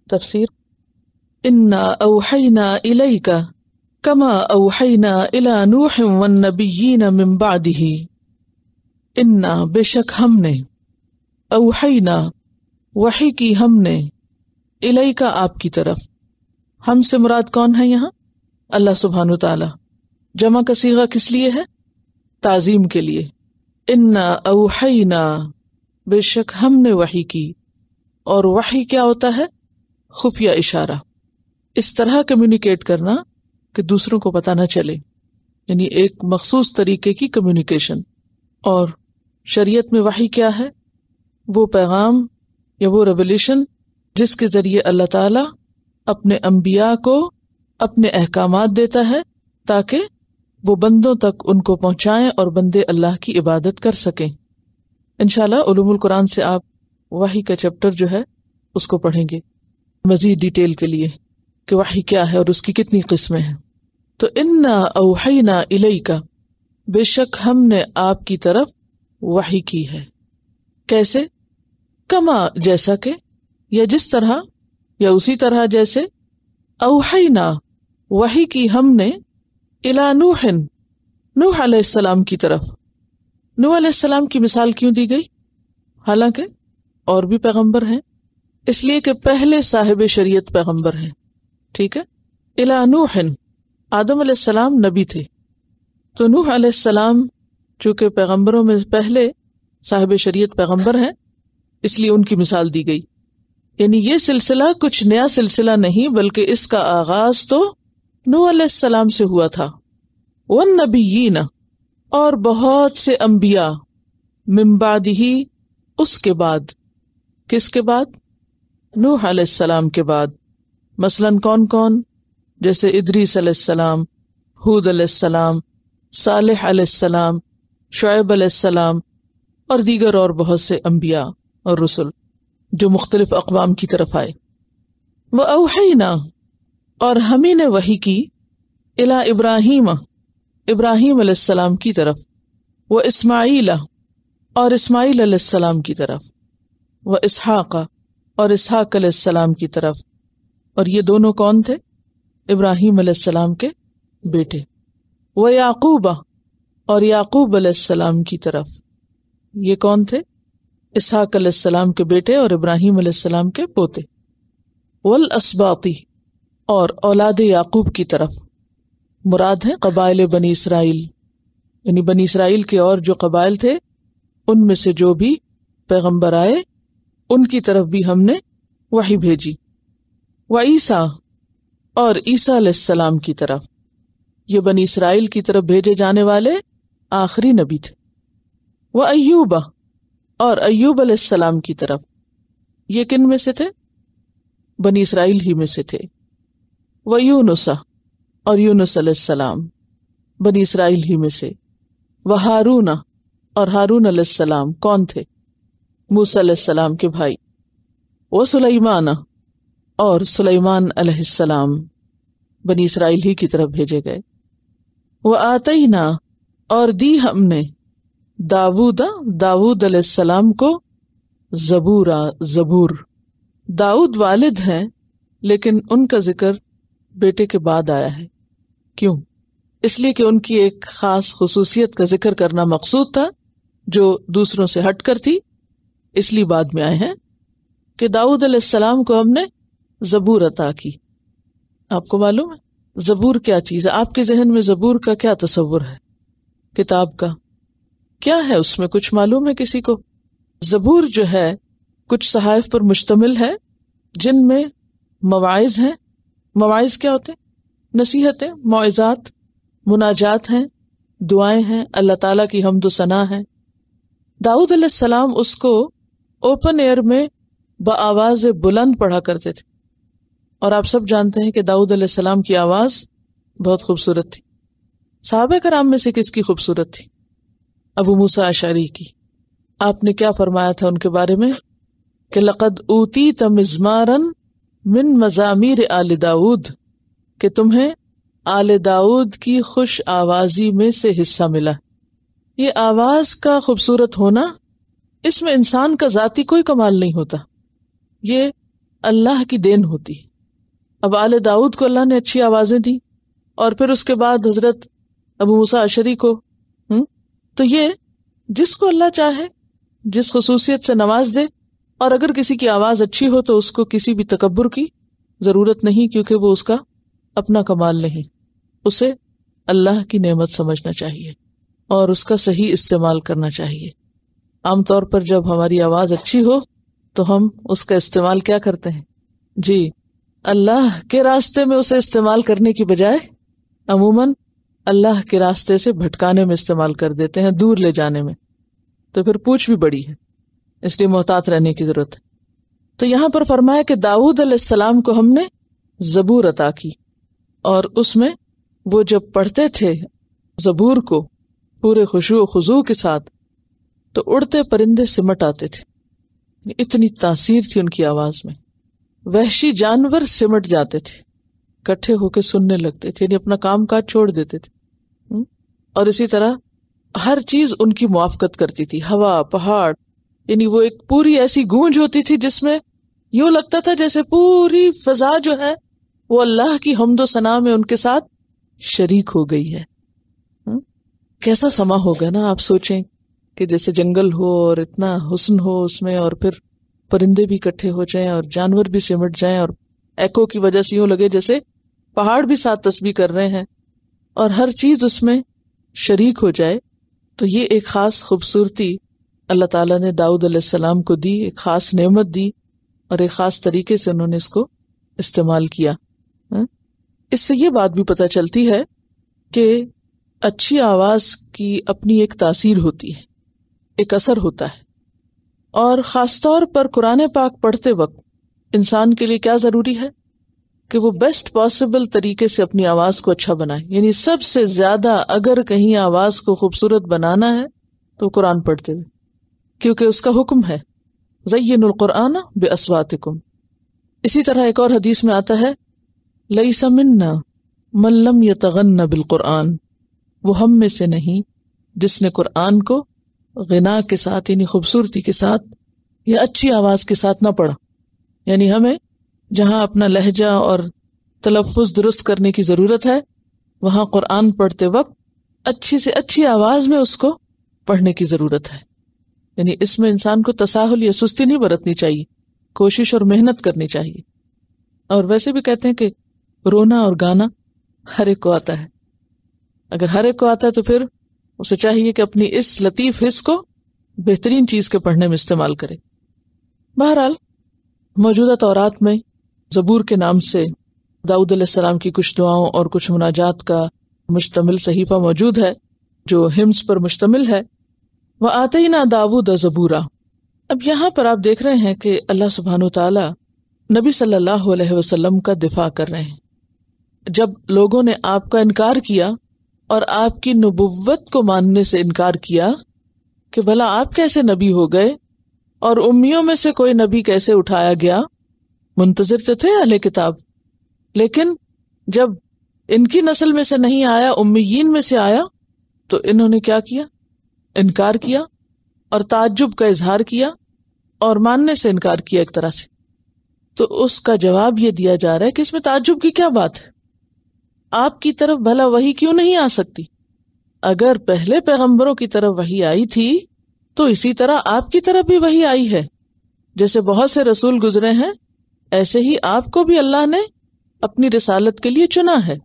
تفسیر انا اوحینا الیک کما اوحینا الی نوح والنبیین من بعدہ، انا بے شک ہم نے، اوحینا وحی کی ہم نے، الیک آپ کی طرف، ہم سے مراد کون ہے یہاں؟ اللہ سبحانہ تعالی۔ جمع کا صیغہ کس لیے ہے؟ تعظیم کے لیے۔ انا اوحینا، بے شک ہم نے وحی کی، اور وحی کیا ہوتا ہے؟ خفیہ اشارہ، اس طرح کمیونیکیٹ کرنا کہ دوسروں کو پتہ نہ چلے، یعنی ایک مخصوص طریقے کی کمیونیکیشن۔ اور شریعت میں وحی کیا ہے؟ وہ پیغام یا وہ ریولیشن جس کے ذریعے اللہ تعالی اپنے انبیاء کو اپنے احکامات دیتا ہے تاکہ وہ بندوں تک ان کو پہنچائیں اور بندے اللہ کی عبادت کر سکیں۔ انشاءاللہ علوم القرآن سے آپ وحی کا چیپٹر جو ہے اس کو پڑھیں گے مزید ڈیٹیل کے لیے کہ وحی کیا ہے اور اس کی کتنی قسمیں ہیں۔ تو انا اوحینا الیک، بے شک ہم نے آپ کی طرف وحی کی ہے۔ کیسے؟ کما جیسا کہ، یا جس طرح، یا اسی طرح جیسے، اوحینا وحی کی ہم نے، الی نوح نوح علیہ السلام کی طرف۔ نوح علیہ السلام کی مثال کیوں دی گئی؟ حالانکہ اور بھی پیغمبر ہیں، اس لیے کہ پہلے صاحب شریعت پیغمبر ہیں، ٹھیک ہے۔ الی نوح، آدم علیہ السلام نبی تھے، تو نوح علیہ السلام چونکہ پیغمبروں میں پہلے صاحب شریعت پیغمبر ہیں، اس لیے ان کی مثال دی گئی۔ یعنی یہ سلسلہ کچھ نیا سلسلہ نہیں، بلکہ اس کا آغاز تو نوح علیہ السلام سے ہوا تھا۔ والنبیین، اور بہت سے انبیاء، من بعدہ، اس کے بعد۔ کس کے بعد؟ نوح علیہ السلام کے بعد۔ مثلاً کون کون؟ جیسے ادریس علیہ السلام، ہود علیہ السلام، صالح علیہ السلام، شعیب علیہ السلام، اور دیگر اور بہت سے انبیاء اور رسل جو مختلف اقوام کی طرف آئے۔ وَأَوْحَيْنَا، اور ہم ہی نے وحی کی، الی ابراہیم، ابراہیم علیہ السلام کی طرف، وَإِسْمَاعِيلَ، اور اسماعیل علیہ السلام کی طرف، وَإِسْحَاقَ، اور اسحاق علیہ السلام کی طرف۔ اور یہ دونوں کون تھے؟ ابراہیم علیہ السلام کے بیٹے۔ وَيَعْقُوبَ، اور یعقوب علیہ السلام کی طرف۔ یہ کون تھے؟ اسحاق علیہ السلام کے بیٹے اور ابراہیم علیہ السلام کے پوتے۔ والاسباط، اور اولاد یعقوب کی طرف، مراد ہیں قبائل بنی اسرائیل، یعنی بنی اسرائیل کے اور جو قبائل تھے ان میں سے جو بھی پیغمبر آئے ان کی طرف بھی ہم نے وحی بھیجی۔ وعیسیٰ، اور عیسیٰ علیہ السلام کی طرف، یہ بنی اسرائیل کی طرف بھیجے جانے والے آخری نبی تھے۔ وَأَيُّوبَ، اور ایوب علیہ السلام کی طرف، یہ کن میں سے تھے؟ بنی اسرائیل ہی میں سے تھے۔ وَيُونُسَ، اور یونس علیہ السلام، بنی اسرائیل ہی میں سے۔ وَهَارُونَ، اور ہارون علیہ السلام کون تھے؟ موسیٰ علیہ السلام کے بھائی۔ وَسُلَيْمَانَ، اور سلیمان علیہ السلام بنی اسرائیل ہی کی طرف بھیجے گئے۔ وَآتَيْنَا، اور دی ہم نے، داود علیہ السلام کو، زبورا، زبور۔ داؤد والد ہیں لیکن ان کا ذکر بیٹے کے بعد آیا ہے۔ کیوں؟ اس لیے کہ ان کی ایک خاص خصوصیت کا ذکر کرنا مقصود تھا جو دوسروں سے ہٹ کر تھی، اس لیے بعد میں آئے ہیں کہ داؤد علیہ السلام کو ہم نے زبور عطا کی۔ آپ کو معلوم ہے زبور کیا چیز ہے؟ آپ کے ذہن میں زبور کا کیا تصور ہے؟ کتاب کا کیا ہے؟ اس میں کچھ معلوم ہے کسی کو؟ زبور جو ہے کچھ صحائف پر مشتمل ہے جن میں مواعظ ہیں۔ مواعظ کیا ہوتے ہیں؟ نصیحتیں، موعظات، مناجات ہیں، دعائیں ہیں، اللہ تعالیٰ کی حمد و ثنا ہے۔ داؤد علیہ السلام اس کو اوپن ایئر میں بآواز بلند پڑھا کرتے تھے، اور آپ سب جانتے ہیں کہ داؤد علیہ السلام کی آواز بہت خوبصورت تھی۔ صحابہ کرام میں سے کس کی خوبصورت تھی؟ ابو موسیٰ اشعری کی۔ آپ نے کیا فرمایا تھا ان کے بارے میں کہ لقد اوتیت مزمارا من مزامیر آل داؤد، کہ تمہیں آل داؤد کی خوش آوازی میں سے حصہ ملا۔ یہ آواز کا خوبصورت ہونا، اس میں انسان کا ذاتی کوئی کمال نہیں ہوتا، یہ اللہ کی دین ہوتی ہے۔ اب آل داؤد کو اللہ نے اچھی آوازیں دی، اور پھر اس کے بعد حضرت ابو موسیٰ اشعری کو، تو یہ جس کو اللہ چاہے جس خصوصیت سے نواز دے، اور اگر کسی کی آواز اچھی ہو تو اس کو کسی بھی تکبر کی ضرورت نہیں، کیونکہ وہ اس کا اپنا کمال نہیں، اسے اللہ کی نعمت سمجھنا چاہیے اور اس کا صحیح استعمال کرنا چاہیے۔ عام طور پر جب ہماری آواز اچھی ہو تو ہم اس کا استعمال کیا کرتے ہیں؟ جی، اللہ کے راستے میں اسے استعمال کرنے کی بجائے عموماً اللہ کے راستے سے بھٹکانے میں استعمال کر دیتے ہیں، دور لے جانے میں، تو پھر پوچھ بھی بڑی ہے، اس لیے محتاط رہنے کی ضرورت ہے۔ تو یہاں پر فرمایا کہ داؤد علیہ السلام کو ہم نے زبور عطا کی، اور اس میں وہ جب پڑھتے تھے زبور کو پورے خشوع و خضوع کے ساتھ تو اڑتے پرندے سمٹ آتے تھے، اتنی تاثیر تھی ان کی آواز میں، وحشی جانور سمٹ جاتے تھے، کٹھے ہو کے سننے لگتے تھے، یعنی اپنا کام کاج چھوڑ دیتے تھے، اور اسی طرح ہر چیز ان کی موافقت کرتی تھی، ہوا، پہاڑ، یعنی وہ ایک پوری ایسی گونج ہوتی تھی جس میں یوں لگتا تھا جیسے پوری فضا جو ہے وہ اللہ کی حمد و ثنا میں ان کے ساتھ شریک ہو گئی ہے۔ کیسا سما ہوگا نا، آپ سوچیں کہ جیسے جنگل ہو اور اتنا حسن ہو اس میں، اور پھر پرندے بھی اکٹھے ہو جائیں اور جانور بھی سمٹ جائیں، اور ایکو کی وجہ سے یوں لگے جیسے پہاڑ بھی ساتھ تسبیح کر رہے ہیں، اور ہر چیز اس میں شریک ہو جائے۔ تو یہ ایک خاص خوبصورتی اللہ تعالیٰ نے داؤد علیہ السلام کو دی، ایک خاص نعمت دی، اور ایک خاص طریقے سے انہوں نے اس کو استعمال کیا۔ اس سے یہ بات بھی پتہ چلتی ہے کہ اچھی آواز کی اپنی ایک تاثیر ہوتی ہے، ایک اثر ہوتا ہے، اور خاص طور پر قرآن پاک پڑھتے وقت انسان کے لیے کیا ضروری ہے کہ وہ بیسٹ پاسبل طریقے سے اپنی آواز کو اچھا بنائے، یعنی سب سے زیادہ اگر کہیں آواز کو خوبصورت بنانا ہے تو قرآن پڑھتے ہوئے، کیونکہ اس کا حکم ہے زینوا القرآن باصواتکم۔ اسی طرح ایک اور حدیث میں آتا ہے لیس منا من لم یتغن بالقرآن، وہ ہم میں سے نہیں جس نے قرآن کو غنا کے ساتھ یعنی خوبصورتی کے ساتھ یا اچھی آواز کے ساتھ نہ پڑھا۔ یعنی ہمیں جہاں اپنا لہجہ اور تلفظ درست کرنے کی ضرورت ہے وہاں قرآن پڑھتے وقت اچھی سے اچھی آواز میں اس کو پڑھنے کی ضرورت ہے، یعنی اس میں انسان کو تساہل یا سستی نہیں برتنی چاہیے، کوشش اور محنت کرنی چاہیے۔ اور ویسے بھی کہتے ہیں کہ رونا اور گانا ہر ایک کو آتا ہے، اگر ہر ایک کو آتا ہے تو پھر اسے چاہیے کہ اپنی اس لطیف حس کو بہترین چیز کے پڑھنے میں استعمال کرے۔ بہرحال موجودہ تورات میں زبور کے نام سے داؤد علیہ السلام کی کچھ دعاؤں اور کچھ مناجات کا مشتمل صحیفہ موجود ہے جو ہمز پر مشتمل ہے۔ وَآتَيْنَا دَاوُودَ زَبُورًا۔ اب یہاں پر آپ دیکھ رہے ہیں کہ اللہ سبحانہ وتعالی نبی صلی اللہ علیہ وسلم کا دفاع کر رہے ہیں۔ جب لوگوں نے آپ کا انکار کیا اور آپ کی نبوت کو ماننے سے انکار کیا کہ بھلا آپ کیسے نبی ہو گئے اور امیوں میں سے کوئی نبی کیسے اٹھایا گیا، منتظر تو تھے اہل کتاب، لیکن جب ان کی نسل میں سے نہیں آیا، امیین میں سے آیا، تو انہوں نے کیا کیا؟ انکار کیا اور تعجب کا اظہار کیا اور ماننے سے انکار کیا ایک طرح سے۔ تو اس کا جواب یہ دیا جا رہا ہے کہ اس میں تعجب کی کیا بات ہے؟ آپ کی طرف بھلا وحی کیوں نہیں آ سکتی؟ اگر پہلے پیغمبروں کی طرف وحی آئی تھی تو اسی طرح آپ کی طرف بھی وحی آئی ہے، جیسے بہت سے رسول گزرے ہیں ایسے ہی آپ کو بھی اللہ نے اپنی رسالت کے لیے چنا ہے۔